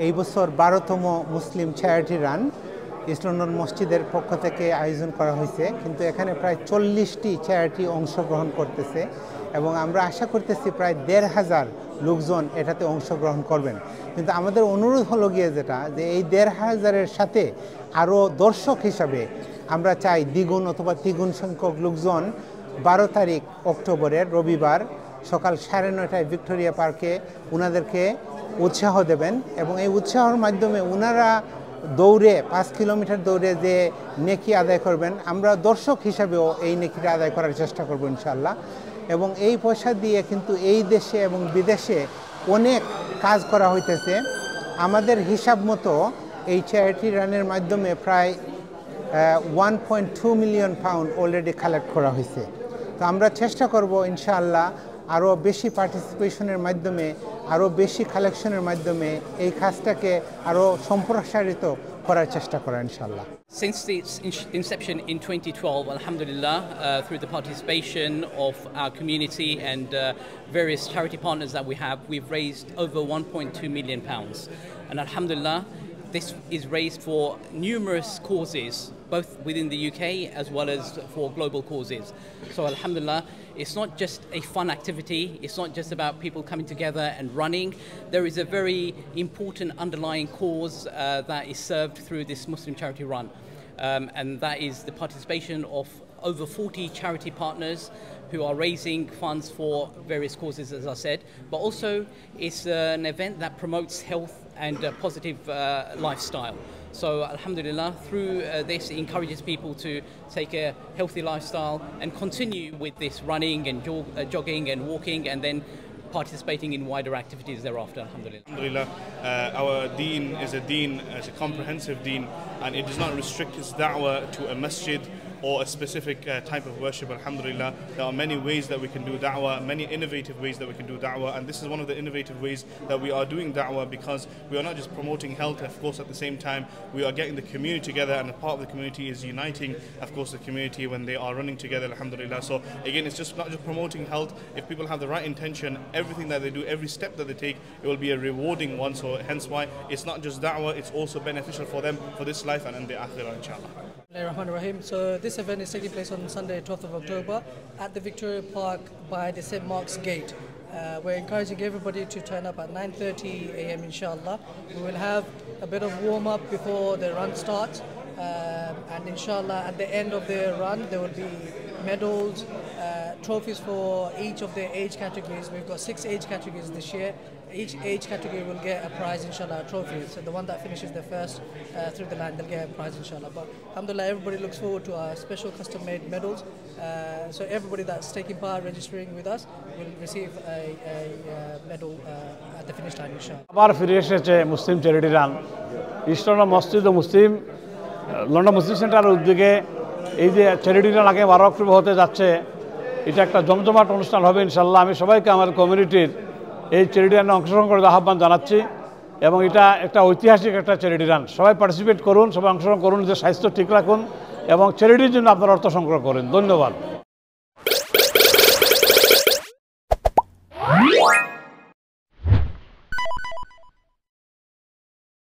এই বছর 12তম মুসলিম charity run ইস্টলন্ডন মসজিদের পক্ষ থেকে আয়োজন করা হয়েছে, কিন্তু এখানে প্রায় 40টি চ্যারিটি অংশগ্রহণ করতেছে এবং আমরা আশা করতেছি প্রায় 1500 লোকজন এটাতে অংশগ্রহণ করবেন। কিন্তু আমাদের অনুরোধ হলো গিয়ে যেটা যে এই 1500-এর সাথে আরও দর্শক হিসাবে আমরা চাই দ্বিগুণ অথবা তিগুণ সংখ্যক লোকজন 12 তারিখ অক্টোবরের রবিবার সকাল 9:30টায় ভিক্টোরিয়া পার্কে ওনাদেরকে উৎসাহ দেবেন এবং এই উৎসাহের মাধ্যমে ওনারা দৌড়ে 5 কিলোমিটার দৌড়ে যে নেকি আদায় করবেন, আমরা দর্শক হিসাবেও এই নেকিটা আদায় করার চেষ্টা করব ইনশাআল্লাহ। এবং এই পয়সা দিয়ে কিন্তু এই দেশে এবং বিদেশে অনেক কাজ করা হইতেছে। আমাদের হিসাব মতো এই চ্যারিটি রানের মাধ্যমে প্রায় 1.2 মিলিয়ন পাউন্ড অলরেডি কালেক্ট করা হয়েছে। তো আমরা চেষ্টা করব ইনশাআল্লাহ আরও বেশি পার্টিসিপেশনের মাধ্যমে, আরও বেশি কালেকশনের মাধ্যমে এই কাজটাকে আরও সম্প্রসারিত করার চেষ্টা করা ইনশাআল্লাহ। Since its inception in 2012, alhamdulillah, through the participation of our community and various charity partners that we have, we've raised over 1.2 million pounds. And alhamdulillah, this is raised for numerous causes, both within the UK as well as for global causes. So alhamdulillah, it's not just a fun activity, it's not just about people coming together and running. There is a very important underlying cause that is served through this Muslim charity run. And that is the participation of over 40 charity partners who are raising funds for various causes, as I said, but also it's an event that promotes health and a positive lifestyle. So alhamdulillah, through this it encourages people to take a healthy lifestyle and continue with this running and jogging and walking, and then participating in wider activities thereafter, alhamdulillah. Alhamdulillah, our deen is a comprehensive deen, and it does not restrict its da'wah to a masjid or a specific type of worship. Alhamdulillah, there are many ways that we can do da'wah, many innovative ways that we can do da'wah, and this is one of the innovative ways that we are doing da'wah, because we are not just promoting health, of course at the same time we are getting the community together, and a part of the community is uniting, of course, the community when they are running together, alhamdulillah. So again, it's just not just promoting health. If people have the right intention, everything that they do, every step that they take, it will be a rewarding one. So hence why it's not just da'wah, it's also beneficial for them for this life and in the akhirah, inshallah. Bismillahirrahmanirrahim. So this event is taking place on Sunday, 12th of October at the Victoria Park by the St. Mark's Gate. We're encouraging everybody to turn up at 9:30 a.m. inshallah. We will have a bit of warm up before the run starts, and inshallah at the end of the run there will be medals, trophies for each of the age categories. We've got 6 age categories this year. Each age category will get a prize, inshallah, a trophy. So the one that finishes the first through the line, they'll get a prize, inshallah. But alhamdulillah, everybody looks forward to our special custom-made medals. So everybody that's taking part, registering with us, will receive a medal at the finish line, inshallah. আবার ফিরে এসেছে মুসলিম charity run. ইস্টলন্ডন মসজিদ ও মুসলিম London Muslim সেন্টারের উদ্যোগে এই যে charity run আগে 12 October হতে যাচ্ছে, এটা একটা জমজমাট অনুষ্ঠান হবে ইনশাআল্লাহ। আমি সবাইকে আমার কমিউনিটির এই চ্যারিটি রানে অংশগ্রহণ করার আহ্বান জানাচ্ছি, এবং এটা একটা ঐতিহাসিক একটা চ্যারিটি রান। সবাই পার্টিসিপেট করুন, সবাই অংশগ্রহণ করুন, নিজের স্বাস্থ্য ঠিক রাখুন এবং চ্যারিটির জন্য আপনারা অর্থ সংগ্রহ করেন। ধন্যবাদ।